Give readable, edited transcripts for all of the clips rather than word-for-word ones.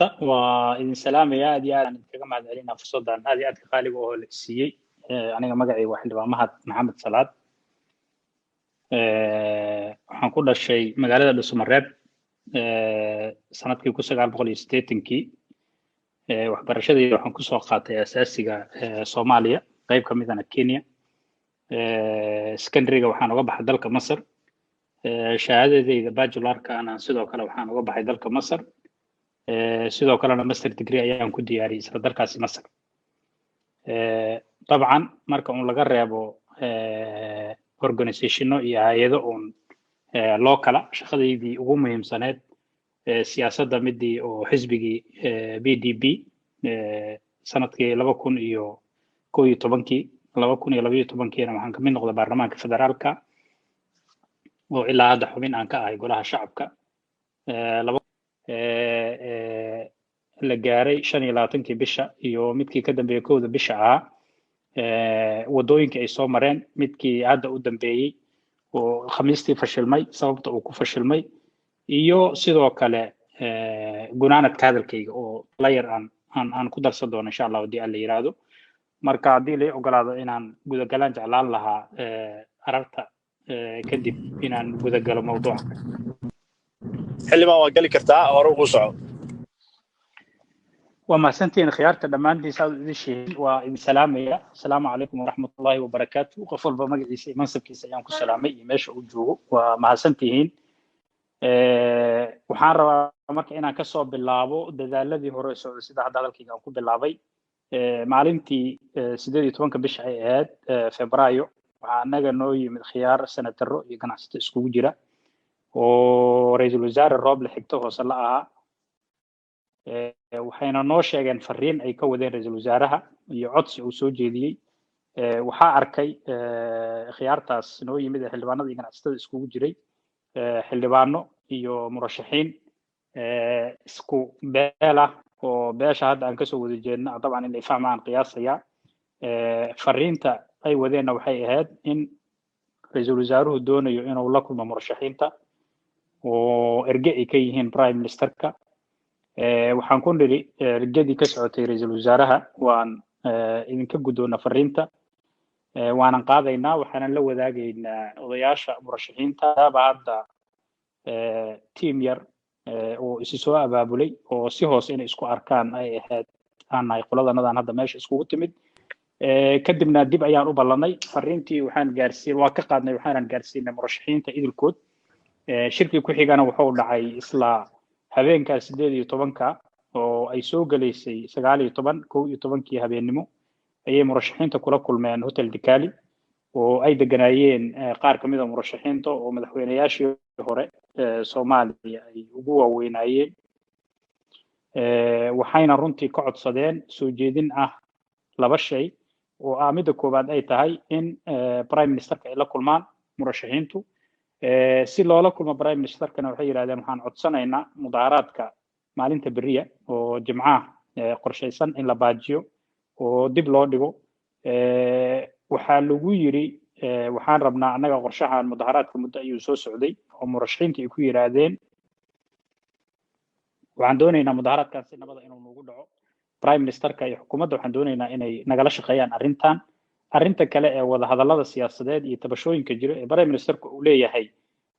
وإذن سلام يا أدي أنا كما علينا في الصدر هذه أدي قالي وهو السي أنا مقعي واحد مهد محمد صلاة waxaan ku dhashay magaalada Dhuuso-Mareeb sanadkii 1980kii waxbarashadii waxaan ku soo qaatay asaasiga Soomaaliya qayb ka mid ah Kenya secondary-ga waxaan uga baxay dalka Masar shahaadadeyda bachelor-ka ana sidoo kale waxaan uga baxay dalka Masar sidoo kalena master degree ayaan ku diyaariyay isla dalkaasi Masar طبعا marka uu laga reebo organizationo iyo hay'ado oo loo kala shaqadeydii ugu muhiimsaneed siyaasadda midii oo xisbigii PDP sanadkii 2011kii 2012kiina waxaan ka mid noqday baarlamaanka federaalka oo ilaa hadda xubin aan ka ahay golaha shacabka la gaaray 25kii bisha iyo midkii ka dambeeyay 1 bisha ah wadooyinka ay soo mareen midkii hadda u dambeeyay oo khamiistii fashilmay sababta uu ku fashilmay iyo sidoo kale gunaanadka hadalkayga oo la yar aan ku darsan doono insha Allah hadii alla yiraahdo marka hadii la ogolaado inaan gudagalaan jeclaan lahaa ararta kadib inaan gudagalo mawduuca xilliban waa gali kartaa hore ugu soco وما سنتين خيارته دمانتي ساعد الشيء وإن سلامية السلام عليكم ورحمة الله وبركاته قفل بمجلس منصب كيس أيامكم سلامي ماشي وجوه ومع سنتين وحان روا مرك إنا كسر باللابو ده الذي هو رئيس السيد هذا الكي أو باللابي معلمتي سيدي توانك بشعيات فبراير وعناجا نوي من خيار سنة الرؤية كان عست اسكو جرا ورئيس الوزراء الراب لحقته وصلها waxayna noo sheegeen fariin ay ka wadeen ra'iisul wasaaraha iyo codsi uu soo jeediyay waxa arkay khiyaartaas noo yimid xildhibaanada iyo ganacsatada iskugu jiray xildhibaano iyo murashaxiin isku beela oo beesha hadda aan ka soo wada jeedna dabcan in ay fahmaan qiyaasaya fariinta ay wadeen waxay ahayd in ra'iisul wasaaruhu doonayo inuu la kulmo murashaxiinta oo erge ay ka yihiin prime ministerka waxaan ku niri rajadii ka socotay ra'iisul wasaaraha waan idinka gudoona fariinta waanan qaadaynaa waxaan la wadaagaynaa odayaasha murashaxiinta hadda team yar oo isi soo abaabulay oo si hoos inay isku arkaan ay ahayd aan ay qoladanadaan hadda meesha iskugu timid kadibna dib ayaan u ballanay fariintii waxaan gaarsiin waa ka qaadnay waxaan gaarsiinay murashaxiinta idilkood shirkii ku xigana wuxuu dhacay isla habeenka 18 oo ay soo galeysay 19 habeenimo ayay murashaxiinta kula kulmeen hotel Dikali oo ay deganaayeen qaar kamid ah murashaxiinta oo madaxweynayaashii hore Soomaaliya ay ugu waaweynayeen waxayna runtii ka codsadeen soo jeedin ah laba shay oo aamida koobaad ay tahay in prime ministerka ay la kulmaan murashaxiintu si loola kulmo prime ministerkana waxay yiraahdeen waxaan codsanaynaa mudaaharaadka maalinta beriya oo jimcaha qorsheysan in la baajiyo oo dib loo dhigo waxaa lagu yiri waxaan rabnaa anaga qorshahan mudaaharaadka muddo ayuu soo socday oo murashaxiinta ay ku yiraahdeen waxaan doonaynaa mudaaharaadkaasi nabada inuu nagu dhaco prime ministerka iyo xukuumadda waxaan doonaynaa inay nagala shaqeeyaan arrinta kale ee wada hadallada siyaasadeed iyo tabashooyinka jira ee prime ministerku uu leeyahay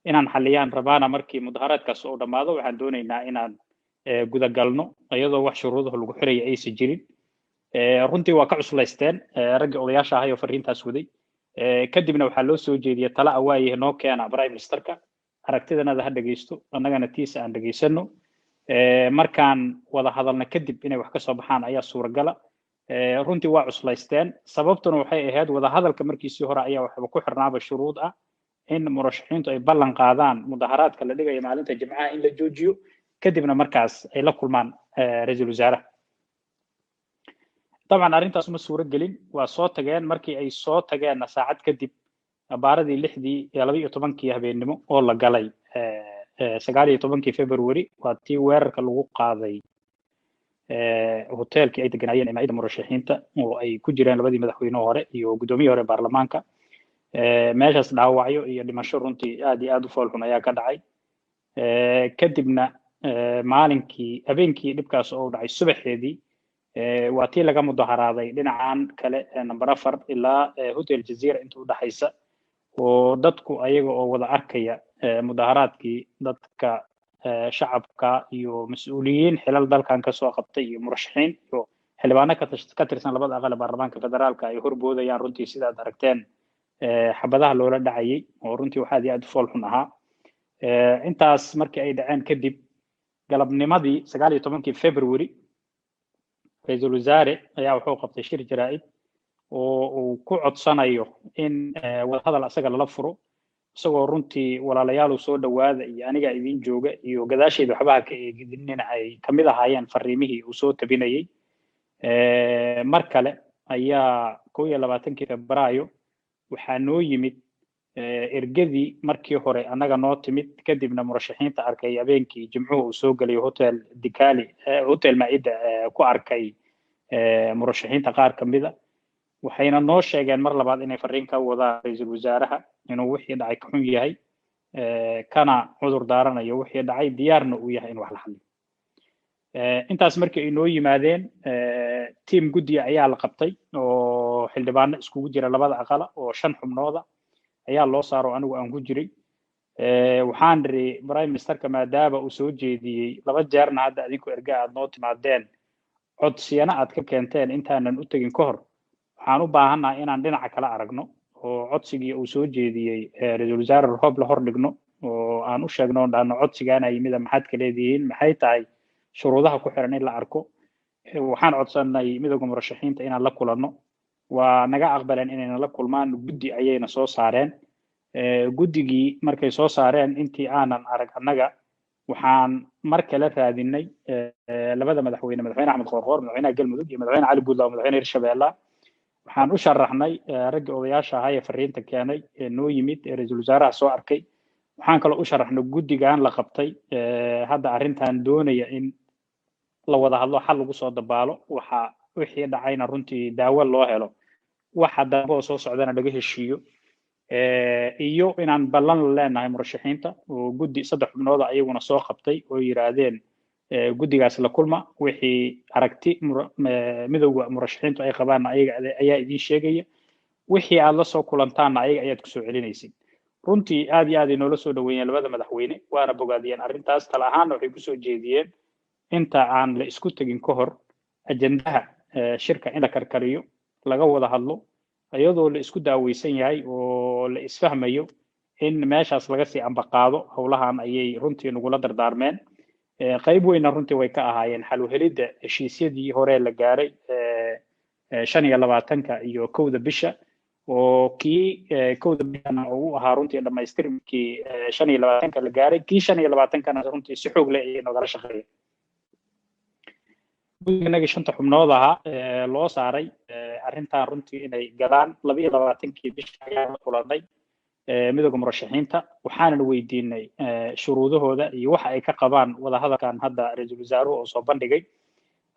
inaan xaliyaan rabaana markii mudaaharaadkaas uu dhamaado waxaan doonaynaa inaan gudagalno iyadoo wax shuruudaha lagu xiraya aysan jirin runtii waa ka cuslaysteen ragga odayaasha ah oo fariintaas waday kadibna waxaa loo soo jeediyay tala awaaye noo keena prime ministerka aragtidanada ha dhageysto annagana tiisa aan dhageysano markaan wada hadalna kadib inay wax ka soo baxaan ayaa suuragala runtii waa cuslaysteen sababtuna waxay ahayd wada hadalka markiisii hore ayaa waxba ku xirnaaba shuruud ah in murashaxiintu ay ballan qaadaan mudaaharaadka la dhigayo maalinta jimcaha in la joojiyo kadibna markaas ay la kulmaan ra'iisul wasaaraha طبعا arrintaas ma suura gelin waa soo tageen markii ay soo tageen saacad kadib baaradii 12kii habeenimo oo la galay 19kii February waa tii weerarka lagu qaaday hotelkii ay deganaayeen ciidamada murashaxiinta oo ay ku jireen labadii madaxweyne hore iyo gudoomiyihii hore baarlamaanka meeshaas dhaawacyo iyo dhimasho runtii aad iyo aad u fool xun ayaa ka dhacay kadibna maalinkii habeenkii dhibkaas oo dhacay subaxeedii waa tii laga mudaharaaday dhinacan kale number 4 ilaa hotel jazeera inta u dhaxaysa oo dadku ayaga oo wada arkaya mudaharaadkii dadka shacabka iyo mas'uuliyiin xilal dalkan ka soo qabtay iyo murashaxiin iyo xildhibaano ka tirsan labada aqal ee baarlamaanka federaalka ay horboodayaan runtii sidaad aragteen xabadaha loola dhacayay oo runtii waxaa aad fool xun ahaa intaas markii ay dhaceen kadib galabnimadii 19 February ra'iisul wasaare ayaa wuxuu qabtay shir jaraa'id oo uu ku codsanayo in wadahadal asaga lala furo isagoo runtii walaalayaal uu soo dhawaada iyo aniga idin jooga iyo gadaasheeda waxba ka eegidinina ay kamid ahaayeen fariimihii uu soo tabinayay mar kale ayaa 21 Febraayo waxaa noo yimid ergadii markii hore anaga noo timid kadibna murashaxiinta arkay habeenkii jimcuhu uu soo galay hotel Dikali hotel Maida ku arkay murashaxiinta qaar kamida waxayna noo sheegeen mar labaad inay fariin ka wadaan ra'iisul wasaaraha inuu wixii dhacay ka xun yahay kana cudur daaranayo wixii dhacay diyaarna uu yahay in wax la xalliyo intaas markii ay noo yimaadeen team guddi ayaa la qabtay oo xildhibaano iskugu jira labada aqal oo 5 xubnooda ayaa loo saaro anigu aan ku jiray waxaan ri prime ministerka maadaama uu soo jeediyay laba jeerna hadda adinku erga aad noo timaadeen codsiyana aad ka keenteen intaanan u tagin ka hor waxaan u baahanahay inaan dhinaca kala aragno oo codsigii uu soo jeediyay ra'iisul wasaare Rob la hor dhigno oo aan u sheegno dhaano codsigaana yimid maxaad ka leedihiin maxay tahay shuruudaha ku xiran in la arko waxaan codsanay midowga murashaxiinta inaan la kulanno waa naga aqbaleen inayna la kulmaan guddi ayayna soo saareen guddigii markay soo saareen intii aanan arag annaga waxaan mar kale raadinay labada madaxweyne Axmed Qoorqoor madaxweynaha Galmudug iyo madaxweyne Cali Buudla madaxweynaha Hirshabeelle waxaan u sharaxnay ragga odayaasha ahaa ee fariinta keenay noo yimid ra'iisul wasaaraha soo arkay waxaan kale u sharaxnay guddigan la qabtay hadda arrintan doonaya in la wada hadlo xal lagu soo dabaalo waxa wixii dhacayna runtii daawo loo helo waxa dambe oo soo socdana laga heshiiyo iyo inaan ballan leenahay murashaxiinta oo guddi 3 xubnood ayaguna soo qabtay oo yiraahdeen guddigaas la kulma wixii aragti midowga murashaxiintu ay qabaan ayaga ayaa idin sheegaya wixii aad la soo kulantaana ayaga ayaad ku soo celinaysid runtii aad iyo aad inoo la soo dhaweeyeen labada madaxweyne waana bogaadiyeen arrintaas tal ahaan waxay ku soo jeediyeen inta aan la isku tagin ka hor ajendaha shirka in la karkariyo laga wada hadlo iyadoo la isku daaweysan yahay oo la isfahmayo in meeshaas laga sii ambaqaado howlahan ayay runtii nagula dardaarmeen qayb weyna runtii way ka ahaayeen xal u helidda heshiisyadii hore la gaaray 25 iyo 1 bisha oo kii 1 bishana uu ahaa runtii dhamaystirkii 25 la gaaray kii 25 kana runtii si xoog leh ay nagala shaqeeyeen guddiga 5 xubnood ahaa loo saaray arrintan runtii inay galaan 22 bisha ayaa kulanay midowga murashaxiinta waxaana weydiinay shuruudahooda iyo waxa ay ka qabaan wada hadalkan hadda ra'iisul wasaaruhu oo soo bandhigay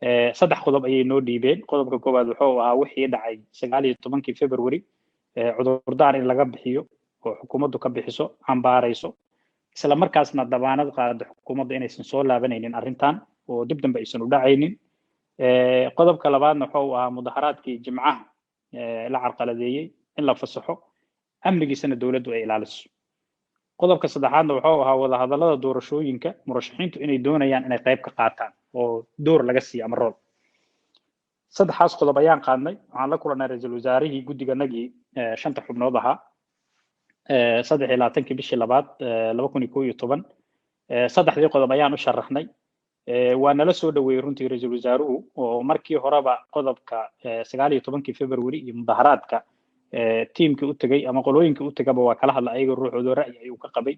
3 qodob ayay noo dhiibeen qodobka koowaad wuxuu ahaa wixii dhacay 19 February cudurdaar in laga bixiyo oo xukuumaddu ka bixiso cambaarayso isla markaasna dabaanad qaado xukuumadda inaysan soo laabanaynin arrintan oo dib dambe aysan u dhacaynin qodobka labaadna wuxuu ahaa mudaharaadkii jimcaha la carqaladeeyay in la fasaxo amnigiisana dawladdu ay ilaaliso qodobka saddexaadna wuxuu ahaa wada hadallada doorashooyinka murashaxiintu inay doonayaan inay qayb ka qaataan oo door laga siiyo ama rool saddexaas qodob ayaan qaadnay waxaan la kulanay ra'iisul wasaarihii guddiganagii 5 xubnood ahaa 23 bishii labaad 2011 saddexdii qodob ayaan u sharaxnay waa nala soo dhaweeyay runtii ra'iisul wasaaruhu oo markii horeba qodobka 19 February iyo mudaharaadka tiimkii u tagay ama qolooyinkii u tagaba waa kala hadla ayaga ruuxooda ra'yi ayuu ka qabay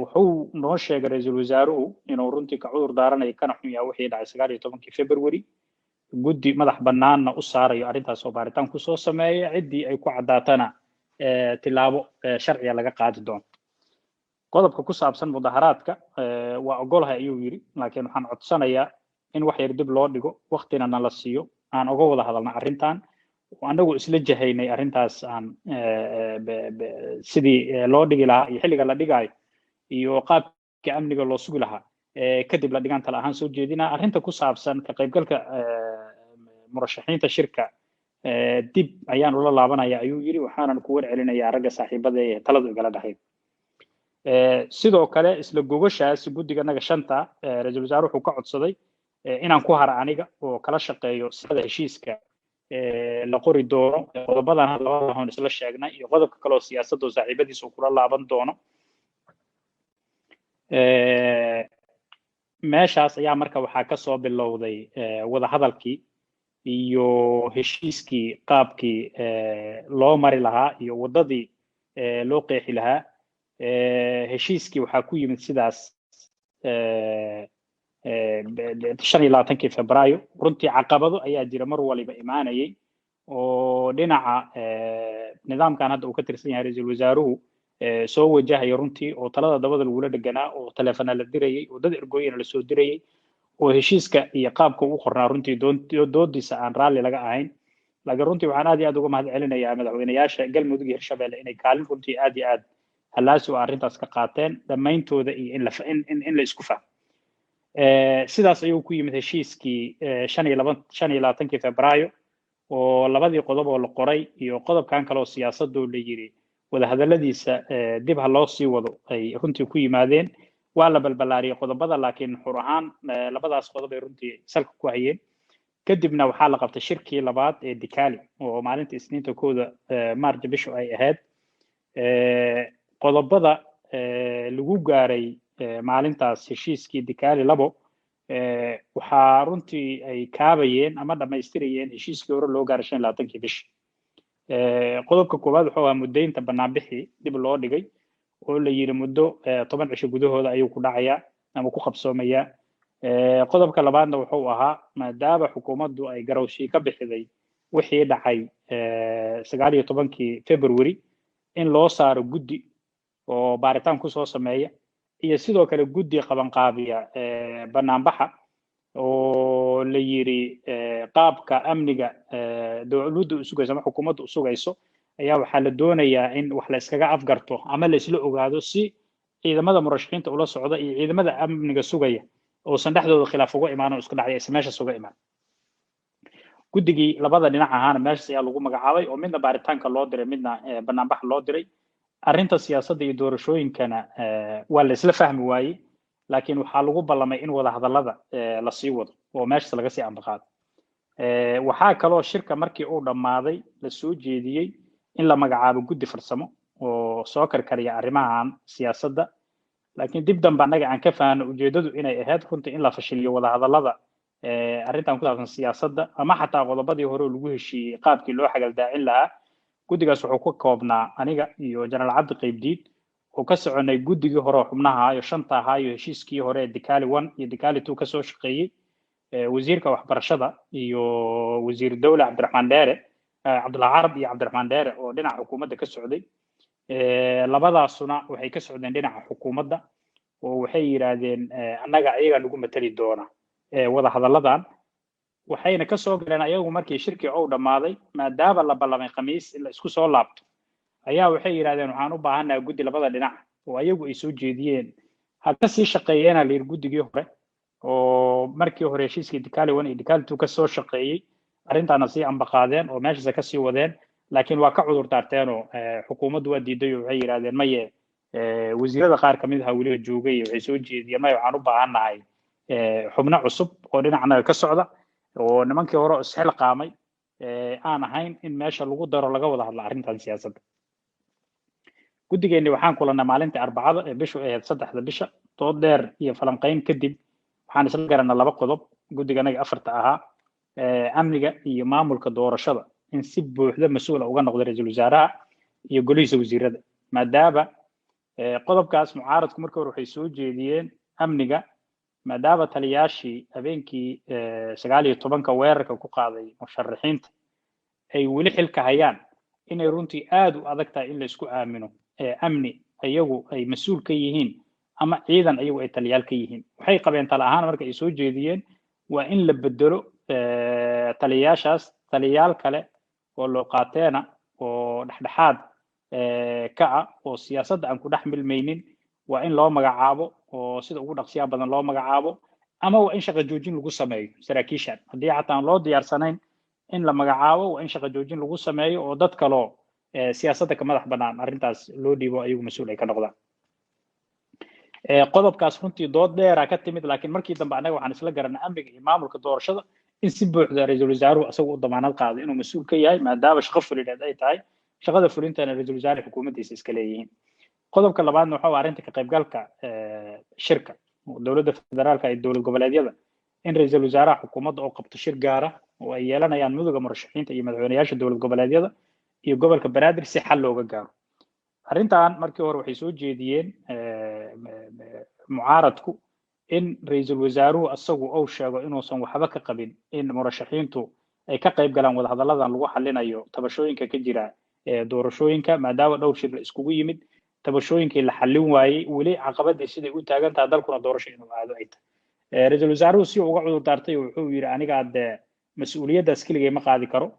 wuxuu noo sheegay ra'iisul wasaaruhu inuu runtii ka cudur daaranayo kana xun yahay wixii dhacay 19 February guddi madax bannaanna u saarayo arrintaas oo baaritaan ku soo sameeyay ciddii ay ku cadaatana tilaabo sharciya laga qaadi doono qodobka ku saabsan mudaharaadka waa ogolahay ayuu yiri laakiin waxaan codsanayaa in wax yar dib loo dhigo waqtina la siiyo aan uga wada hadalna arrintan anagu isla jahaynay arrintaas aan sidii loo dhigi lahaa iyo xilliga la dhigayo iyo qaabka amniga loo sugi lahaa kadib la dhigaan tala ahaan soo jeedinaa arrinta ku saabsan ka qaybgalka murashaxiinta shirka dib ayaan ula laabanaya ayuu yiri waxaanan ku warcelinayaa ragga saaxiibada ee taladu igala dhahayd sidoo kale isla gogashaas guddiganaga shanta ra-iisul wasaare wuxuu ka codsaday inaan ku hara aniga oo kala shaqeeyo sida heshiiska la qori doono qodobadan labada hoon isla sheegnay iyo qodobka kale oo siyaasadda oo saaxiibadiisa uu kula laaban doono meeshaas ayaa marka waxaa ka soo bilowday wada hadalkii iyo heshiiskii qaabkii loo mari lahaa iyo wadadii loo qeexi lahaa heshiiskii waxaa ku yimid sidaas 25 Febraayo runtii caqabado ayaa jira mar waliba imaanayay oo dhinaca nidaamkan hadda uu ka tirsan yahay ra-iisul wasaaruhu soo wajahaya runtii oo talada dabada lagula dheganaa oo taleefana la dirayay oo dad ergooyina la soo dirayay oo heshiiska iyo qaabka uu qornaa runtii doodiisa aan raalli laga ahayn laakiin runtii waxaan aad iyo aad uga mahad celinayaa madaxweynayaasha galmudug iyo hirshabelle inay kaalin runtii aad iyo aad halaasi oo arrintaas ka qaateen dhammayntooda iyo in la isku fahmo sidaas ayuu ku yimid heshiiskii 25 Febraayo oo labadii qodob oo la qoray iyo qodobkan kale oo siyaasadda la yiri wada hadaladiisa dib ha loo sii wado ay runtii ku yimaadeen waa la balbalaariyay qodobada laakiin xur ahaan labadaas qodob ay runtii salka ku hayeen kadibna waxaa la qabtay shirkii labaad ee Dikali oo maalinta Isniinta kooda Maarch bishu ay ahayd qodobada lagu gaaray maalintaas heshiiskii Dikali labo waxaa runtii ay kaabayeen ama dhamaystirayeen heshiiskii hore loo gaaray 25 bish qodobka koowaad wuxuu ahaa muddaynta banaanbixi dib loo dhigay oo la yiri muddo 10 cisho gudahooda ayuu ku dhacayaa ama ku qabsoomayaa qodobka labaadna wuxuu ahaa maadaama xukuumaddu ay garowshii ka bixiday wixii dhacay 19 February in loo saaro guddi oo baaritaan ku soo sameeya iyo sidoo kale guddi qabanqaabiya banaanbaxa oo la yiri qaabka amniga dawladdu u sugayso ama xukuumaddu u sugayso ayaa waxaa la doonayaa in wax la iskaga afgarto ama la isla ogaado si ciidamada murashaxiinta ula socda iyo ciidamada amniga sugaya oo sandhaxdooda khilaaf uga imaan oo isku dhacay isla meesha suga imaan guddigii labada dhinac ahaana meesha ayaa lagu magacaabay oo midna baaritaanka loo diray midna banaanbax loo diray arrinta siyaasadda iyo doorashooyinkana waa la isla fahmi waayey laakiin waxaa lagu ballamay in wada hadallada la sii wado oo meeshaas laga sii ambaqaado waxaa kaloo shirka markii uu dhammaaday la soo jeediyey in la magacaabo guddi farsamo oo soo karkariya arrimahan siyaasadda laakiin dib dambe annaga aan ka fahanno ujeedadu inay ahayd runtii in la fashiliyo wada hadallada arrintan ku saabsan siyaasadda ama xataa qodobadii hore oo lagu heshiiyey qaabkii loo xagaldaacin lahaa guddigaas wuxuu ka koobnaa aniga iyo jenaraal cabdi qaybdiid oo ka soconay guddigii hore xubnaha iyo shanta ahaa iyo heshiiskii hore ee Dikali 1 iyo Dikali 2 ka soo shaqeeyay wasiirka waxbarashada iyo wasiir dawla Cabdiraxmaan Dheere Cabdullaah Carab iyo Cabdiraxmaan Dheere oo dhinaca xukuumadda ka socday labadaasuna waxay ka socdeen dhinaca xukuumadda oo waxay yiraahdeen annaga ayaga nagu matali doona wada hadalladan waxayna ka soo galeen ayagu markii shirkii uu dhamaaday maadaama la ballamay khamiis in la isku soo laabto ayaa waxay yiraahdeen waxaan u baahanahay guddi labada dhinac oo ayagu ay soo jeediyeen ha ka sii shaqeeyeen la guddigii hore oo markii hore heshiiskii Dikali 1 iyo Dikali 2 ka soo shaqeeyay arrintaana sii ambaqaadeen oo meesha ka sii wadeen laakiin waa ka cudur daarteen oo xukuumaddu waa diiday oo waxay yiraahdeen maye wasiirada qaar kamid ah waliba joogay waxay soo jeediyeen maye waxaan u baahanahay xubno cusub oo dhinacna ka socda oo nimankii hore isxil qaamay aan ahayn in meesha lagu daro laga wada hadlo arrintan siyaasadda guddigeennii waxaan kulannay maalintii Arbacada ee bishu ahayd 3 bisha dood dheer iyo falanqayn kadib waxaan isla garanay laba qodob guddiganaga afarta ahaa amniga iyo maamulka doorashada in si buuxda mas'uul uga noqdo ra'iisul wasaaraha iyo golihiisa wasiirada maadaama qodobkaas mucaaradku markii hore waxay soo jeediyeen amniga maadaama taliyaashii habeenkii 19 weerarka ku qaaday musharaxiinta ay weli xilka hayaan inay runtii aad u adag tahay in la isku aamino amni ayagu ay mas'uul ka yihiin ama ciidan ayagu ay taliyaal ka yihiin waxay qabeen tala ahaan marka ay soo jeediyeen waa in la bedelo taliyaashaas taliyaal kale oo loo qaateena oo dhexdhexaad ka ah oo siyaasadda aan ku dhex milmaynin waa in loo magacaabo oo sida ugu dhaqsiyaha badan loo magacaabo ama waa in shaqo joojin lagu sameeyo saraakiishan haddii xataa aan loo diyaarsanayn in la magacaabo waa in shaqo joojin lagu sameeyo oo dad kaloo siyaasadda ka madax bannaan arrintaas loo dhiibo ayagu mas-uul ay ka noqdaan qodobkaas runtii dood dheera ka timid laakiin markii dambe annaga waxaan isla garanay amniga iyo maamulka doorashada in si buuxda ra-iisul wasaaruhu asagu u damaanad qaado inuu mas-uul ka yahay maadaama shaqo fulineed ay tahay shaqada fulintana ra-iisul wasaare xukuumaddiisa iska leeyihiin qodobka labaadna waxa waa arrinta ka qaybgalka shirka dowladda federaalka iyo dowlad goboleedyada in ra-iisul wasaaraha xukuumadda oo qabto shir gaara oo ay yeelanayaan midowga murashaxiinta iyo madaxweynayaasha dowlad goboleedyada iyo gobolka banaadir si xal looga gaaro arrintan markii hore waxay soo jeediyeen mucaaradku in ra-iisul wasaaruhu asagu uu sheego inuusan waxba ka qabin in murashaxiintu ay ka qayb galaan wadahadalladan lagu xalinayo tabashooyinka ka jira doorashooyinka maadaama dhowr shir la iskugu yimid tabashooyinkii la xallin waayey weli caqabadii siday u taagan tahay dalkuna doorasho inuu aado ay tahay ra-iisul wasaaruhu si uu uga cudur daartay wuxuu yidhi aniga dee mas-uuliyaddaas keligay ma qaadi karo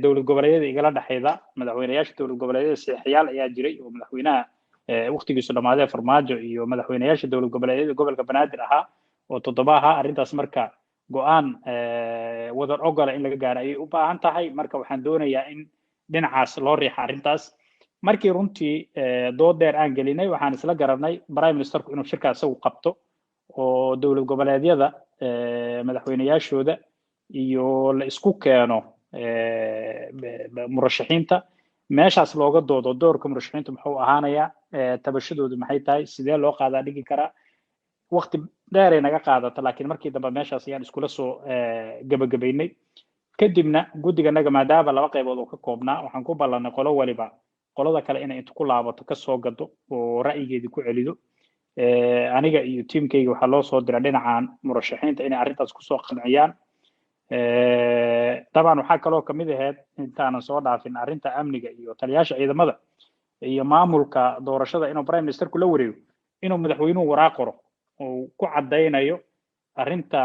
dowlad goboleedyada igala dhexayda madaxweynayaasha dowlad goboleedyada saxiixyaal ayaa jiray oo madaxweynaha waqtigiisu dhammaadee farmaajo iyo madaxweynayaasha dowlad goboleedyada gobolka banaadir ahaa oo 7 ahaa arrintaas marka go'aan wadar ogola in laga gaaro ayay u baahan tahay marka waxaan doonayaa in dhinacaas loo riixa arrintaas markii runtii dood dheer aan gelinay waxaan isla garanay prime ministerku inuu shirkaas isagu qabto oo dowlad goboleedyada madaxweynayaashooda iyo la isku keeno murashaxiinta meeshaas looga doodo doorka murashaxiintu muxuu ahaanayaa tabashadoodu maxay tahay sidee loo qaadaa dhigi karaa waqti dheer ay naga qaadata laakiin markii dambe meeshaas ayaan iskula soo gabagabaynay kadibna guddiganaga maadaama 2 qaybood oo ka koobnaa waxaan ku ballanay qolo waliba qolada kale inay inta ku laabato ka soo gado oo ra'yigeedii ku celido aniga iyo tiimkayga waxaa loo soo diray dhinacan murashaxiinta inay arrintaas kusoo qanciyaan طبعا waxaa kaloo kamid ahayd intaanan soo dhaafin arrinta amniga iyo taliyaasha ciidamada iyo maamulka doorashada inuu prime ministerku la wareego inuu madaxweynuhu waraaq qoro oo ku cadeynayo arrinta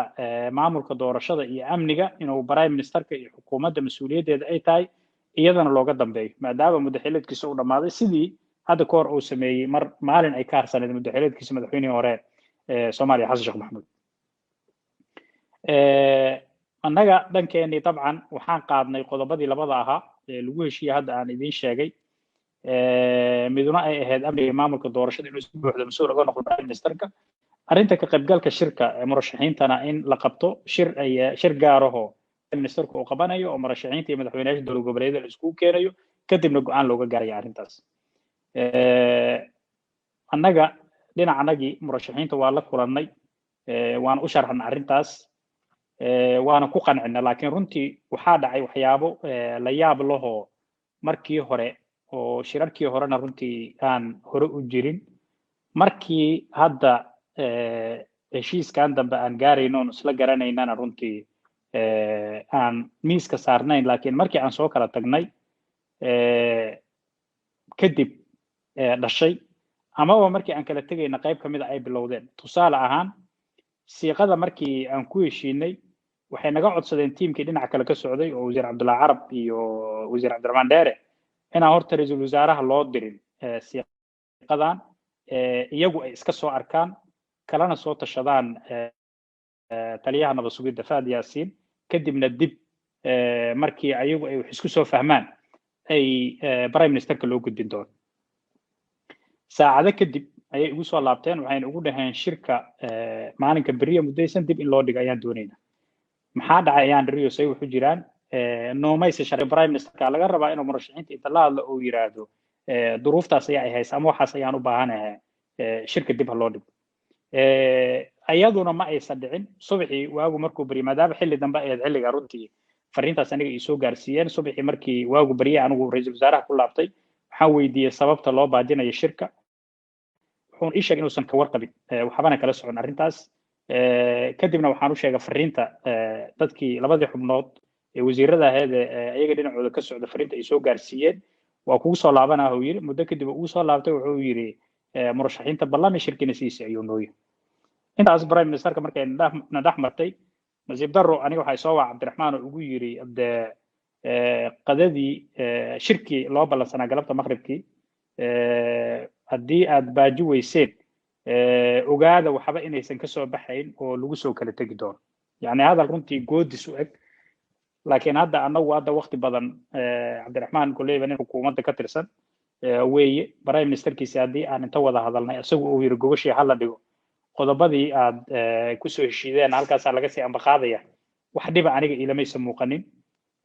maamulka doorashada iyo amniga inuu prime ministerka iyo xukuumadda mas'uuliyaddeeda ay tahay iyadana looga dambeeyo maadaama madaxweynaadkiisa uu dhamaaday sidii hadda ka hor uu sameeyey maalin ay ka harsaneed madaxweynaadkiisa madaxweynihii hore Soomaaliya Xasan Sheekh Maxamuud annaga dhankeenii dabcan waxaan qaadnay qodobadii labada ahaa ee lagu heshiiyay hadda aan idiin sheegay miduna ay ahayd amniga maamulka doorashada inuu si buuxda mas'uul uga noqdo prime ministerka arrinta ka qaybgalka shirka murashaxiintana in la qabto shir gaaraho prime ministerku uu qabanayo oo murashaxiinta iyo madaxweynayaasha dowlad goboleedyada la iskugu keenayo kadibna go'aan looga gaarayo arrintaas annaga dhinacanagii murashaxiinta waa la kulannay waan u sharxnay arrintaas waana ku qancina laakiin runtii waxaa dhacay waxyaabo la yaab laho markii hore oo shirarkii horena runtii aan hore u jirin markii hadda heshiiskan dambe aan gaarayno oo isla garanaynana runtii aan miiska saarnayn laakiin markii aan soo kala tagnay kadib dhashay amaba markii aan kala tegayna qayb kamid ay bilowdeen tusaale ahaan siiqada markii aan ku heshiinay waxay naga codsadeen tiimkii dhinaca kale ka socday oo wasiir Cabdullaahi Carab iyo wasiir Cabdiraxmaan Dheere inaan horta ra'iisul wasaaraha loo dirin siiqadan iyagu ay iska soo arkaan kalena soo tashadaan taliyaha nabad sugidda Faad Yaasiin kadibna dib markii ayagu ay wax isku soo fahmaan ay prime ministerka loo gudbin doono saacado kadib ayay igu soo laabteen waxayna ugu dhaheen shirka maalinka beriya mudaysan dib in loo dhigo ayaan doonaynaa maxaa dhacay ayaan riyo say wuxuu jiraan noomaysa sharci prime ministerka laga rabaa inuu murashaxiinta inta la hadlo uu yiraahdo duruuftaas ayaa ay haysaa ama waxaas ayaan u baahanahay shirka dib ha loo dhigo ayaduna ma aysan dhicin subaxii waagu markuu bari maadaama xilli dambe ay xilliga runtii fariintaas aniga ii soo gaarsiiyeen subaxii markii waagu bariyay anigu ra'iisul wasaaraha ku laabtay waxaan weydiiyay sababta loo baajinayo shirka wuxuu ii sheegay inuusan ka warqabin waxbana kala socon arrintaas kadibna waxaan u sheegay fariinta dadkii labadii xubnood ee wasiirada ahayd ayaga dhinacooda ka socda fariinta ay soo gaarsiiyeen waa kugu soo laabanaa uu yiri muddo kadib uu soo laabtay wuxuu yiri murashaxiinta ballami shirkina siisa ayuu nooyay intaas prime ministerka markay na dhex martay nasiib darro aniga waxay soo waa Cabdiraxmaan oo ugu yiri qadadii shirkii loo ballansanaa galabta maqribkii haddii aad baaji weyseen ogaada waxba inaysan ka soo baxayn oo lagu soo kala tegi doono yani hadal runtii goodis u eg laakiin hadda anagu hadda waqti badan cabdiraxmaan kuleyba nin xukuumadda ka tirsan weeye prime ministerkiisi haddii aan inta wada hadalnay isagu uu yiri gogashii hala dhigo qodobadii aad kusoo heshiideen halkaasaa laga sii ambaqaadaya wax dhiba aniga ilamaysa muuqanin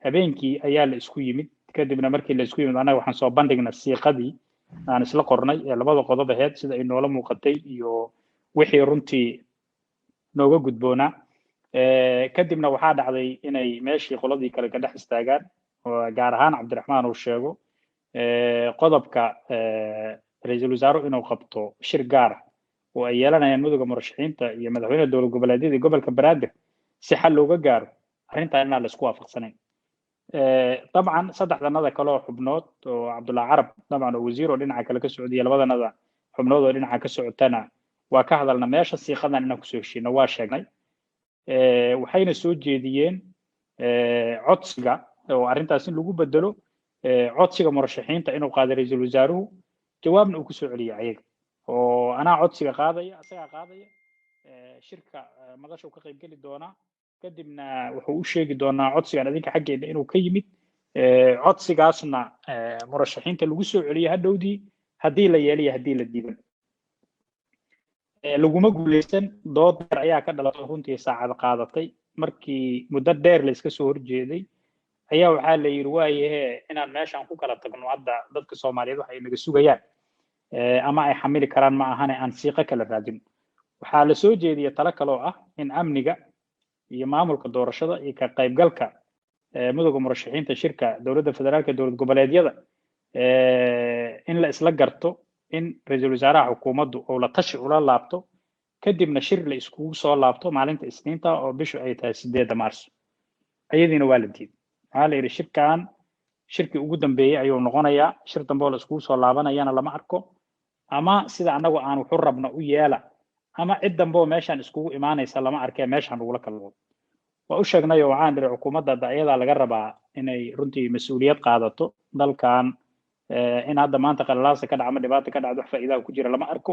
habeenkii ayaa la isku yimid kadibna markii la isku yimid anaga waxaan soo bandhignay siiqadii aan isla qornay ee labada qodob aheyd sida ay noola muuqatay iyo wixii runtii nooga gudboonaa kadibna waxaa dhacday inay meeshii qoladii kale ka dhex istaagaan oo gaar ahaan cabdiraxmaan uu sheego qodobka ra'iisul wasaare inuu qabto shir gaar ah oo ay yeelanayaan mudugga murashaxiinta iyo madaxweynaha dowlad goboleedyada gobolka Banaadir si xal looga gaaro arrintan inaan la isku waafaqsanayn طبعا saddexdanada kale oo xubnood oo Cabdullaahi Carab طبعا oo wasiir oo dhinaca kale ka socday labadanada xubnood oo dhinaca ka socotana waa ka hadalna meesha siiqadan inaan ku soo heshiino waa sheegnay waxayna soo jeediyeen codsiga oo arrintaas in lagu bedelo codsiga murashaxiinta inuu qaado ra'iisul wasaaruhu jawaabna uu ku soo celiyo ayaga oo anaa codsiga qaadaya asaga qaadaya shirka madasha ka qayb gali doona kadibna wuxuu u sheegi doonaa codsigan adinka xaggeena inuu ka yimid codsigaasna murashaxiinta lagu soo celiyo hadhowdii haddii la yeeliyo haddii la diidan laguma guuleysan dood dheer ayaa ka dhalatay runtii saacad qaadatay markii muddo dheer la iska soo horjeeday ayaa waxaa la yiri waayahe inaan meeshan ku kala tagno hadda dadka Soomaaliyeed waxay naga sugayaan ama ay xamili karaan ma ahane aan siiqa kala raadin waxaa la soo jeediyay talo kale oo ah in amniga iyo maamulka doorashada iyo ka qaybgalka mudugga murashaxiinta shirka dowladda federaalka dowlad goboleedyada in la isla garto in ra'iisul wasaaraha xukuumaddu oo la tashi ula laabto kadibna shir la iskugu soo laabto maalinta Isniinta oo bishu ay tahay 8 Maarso ayadiina waa la diiday waxaa la yiri shirkii ugu dambeeyay ayuu noqonayaa shir dambe oo la iskugu soo laabanayana lama arko ama sida anagu aan wuxuu rabna u yeela ama cid dambe oo meeshan iskugu imaanaysa lama arkay meeshan ugu la kala wado waa u sheegnay oo waxaan dhiri xukuumadda da'yada laga rabaa inay runtii mas'uuliyad qaadato dalkan in hadda maanta qalalaasa ka dhacma dhibaato ka dhacdo wax faa'iido ku jira lama arko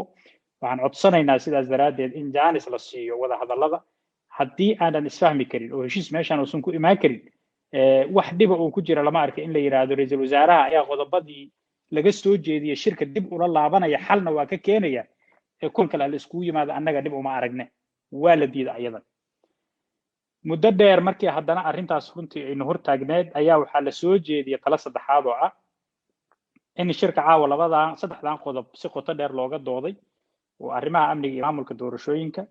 waxaan codsanaynaa sidaas daraadeed in jaanis la siiyo wada hadallada haddii aanan isfahmi karin oo heshiis meeshan uusan ku imaan karin wax dhiba uu ku jira lama arko in la yiraahdo ra'iisul wasaaraha ayaa qodobadii laga soo jeediyay shirka dib ula laabanaya xalna waa ka keenaya kun kale la isku yimaado annaga dib uma aragne waa la diiday ayadan muddo dheer markii haddana arrintaas runtii aynu hor taagneed ayaa waxaa la soo jeediyay tala saddexaad oo ah in shirka caawa saddexdan qodob si qoto dheer looga dooday oo arrimaha amniga iyo maamulka doorashooyinka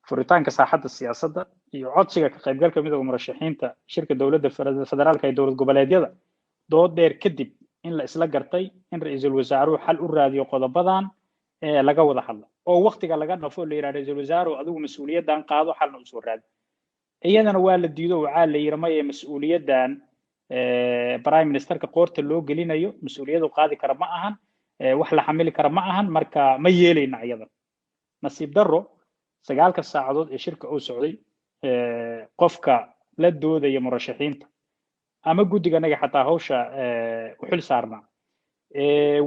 furitaanka saaxadda siyaasadda iyo codsiga ka qaybgalka midowga murashaxiinta shirka dowladda federaalka ee dowlad goboleedyada dood dheer kadib in la isla gartay in ra'iisul wasaaruhu xal u raadiyo qodobadan laga wada hadlo oo waqtiga laga dhafo la yiraahdo ra'iisul wasaaruhu adigu mas'uuliyaddan qaado xalna u soo raadi iyadana waa la diido waxaa la yiri ma mas'uuliyaddan prime ministerka qoorta loo gelinayo mas'uuliyadu qaadi kara ma ahan wax la xamili kara ma ahan marka ma yeelayna ayadan nasiib darro 9 saacadood ee shirka uu socday qofka la doodaya murashaxiinta ama guddiga naga xataa hawsha u xil saarnaa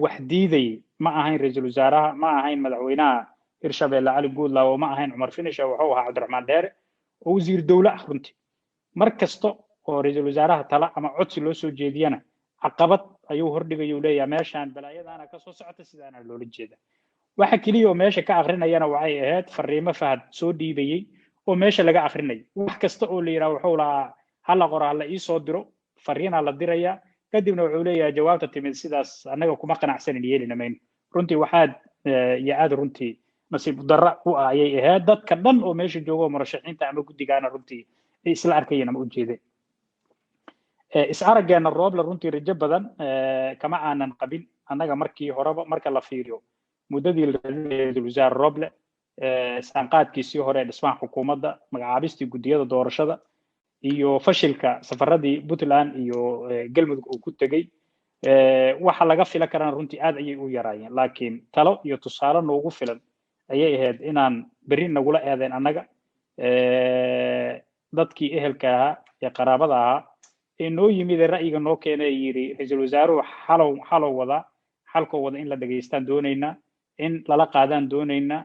wax diiday ma ahayn ra'iisul wasaaraha ma ahayn madaxweynaha Hirshabelle Ali Guudlaaw ma ahayn Cumar Finish wuxuu ahaa Cabdiraxmaan Dheere oo wasiir dawla ah runtii markasto oo ra'iisul wasaaraha tala ama codsi loo soo jeediyana caqabad ayuu hordhigay uu leeyahay meeshan balaayadana ka soo socota sidaana loola jeeda waxa kaliya oo meesha ka aqrinayana waxay ahayd fariimo fahad soo dhiibayay oo meesha laga aqrinay wax kasta oo la yiraahdo wuxuu lahaa hal qoraal la ii soo diro fariina la diraya kadibna wuxuu leeyahay jawaabta timid sidaas anaga kuma qanacsanin yeelina mayn runtii waxaad aad runtii nasiib darro u ayay ahayd dadka dhan oo meesha joogo murashaxiinta ama guddigaana runtii isla arkayeen ama u jeedeen isaraggeena Roble runtii rajo badan kama aanan qabin annaga markii horeba marka la fiiriyo muddadii la raadinayay wasaar Roble saanqaadkiisii hore dhismaha xukuumadda magacaabistii guddiyada doorashada iyo fashilka safaradii Puntland iyo Galmudug uu ku tagay waxa laga filan karaan runtii aad ayay u yaraayeen laakiin talo iyo tusaale noogu filan ayay ahayd inaan bari nagula eedeen annaga dadkii ehelka ahaa ee qaraabada ahaa ee noo yimid ra'yiga noo keenay yiri ra'iisul wasaaruhu xaloo wada xalkoo wada in la dhageystaan doonaynaa in lala qaadaan doonaynaa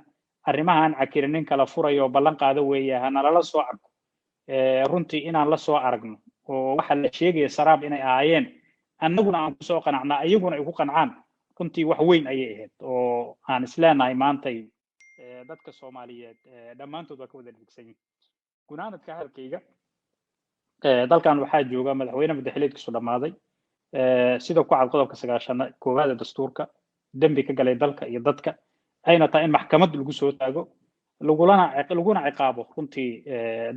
arrimahan cakirinin kala furayo ballan qaado weeye hana lala soo arko runtii inaan la soo aragno oo waxa la sheegaya saraab inay ahaayeen annaguna aan ku soo qanacnaa ayaguna ay ku qancaan runtii wax weyn ayay ahayd oo aan isleenahay maantay dadka Soomaaliyeed dhammaantood waa ka wada dhigsan yihiin gunaanadka hadalkayga dalkan waxaa jooga madaxweyne madaxweyneedkiisu dhammaaday sida ku cad qodobka 9 ee dastuurka dambi ka galay dalka iyo dadka ayna tahay in maxkamad lagu soo taago laguna ciqaabo runtii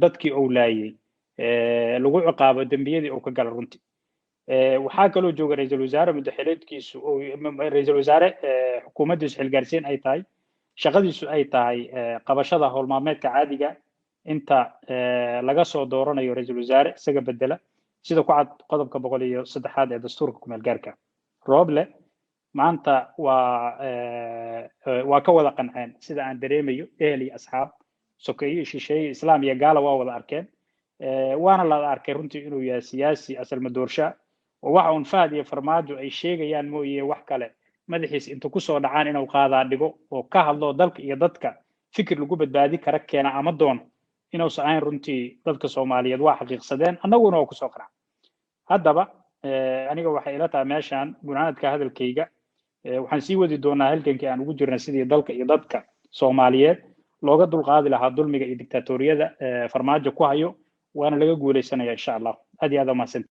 dadkii uu laayay lagu ciqaabo dambiyadii uu ka galay runtii waxaa kaloo jooga ra'iisul wasaare madaxweyneedkiisu oo ra'iisul wasaare xukuumaddiisu xilgaarsiin ay tahay shaqadiisu ay tahay qabashada howl maalmeedka caadiga inta laga soo dooranayo ra'iisul wasaare isaga bedela sida ku cad qodobka 103 ee dastuurka ku meel gaarka Roble maanta waa ka wada qanceen sida aan dareemayo ehel iyo asxaab sokeeye shisheeye islaam iyo gaala waa wada arkeen waana la arkay runtii inuu yahay siyaasi asal madoorsha oo waxa uu Fahad iyo Farmaajo ay sheegayaan mooyee wax kale madaxiis inta ku soo dhacaan inuu qaadaa dhigo oo ka hadlo dalka iyo dadka fikir lagu badbaadi kara keena ama doon inuu saayn runtii dadka Soomaaliyeed waa xaqiiqsadeen annaguna oo ku soo qanacay haddaba aniga waxa ila tahay meeshan gunaanadka hadalkayga waxaan sii wadi doonaa halkankii aan ugu jirnay sidii dalka iyo dadka Soomaaliyeed looga dulqaadi lahaa dulmiga iyo diktatoriyada Farmaajo ku hayo waana laga guuleysanayaa insha Allah aad iyo aad u mahadsan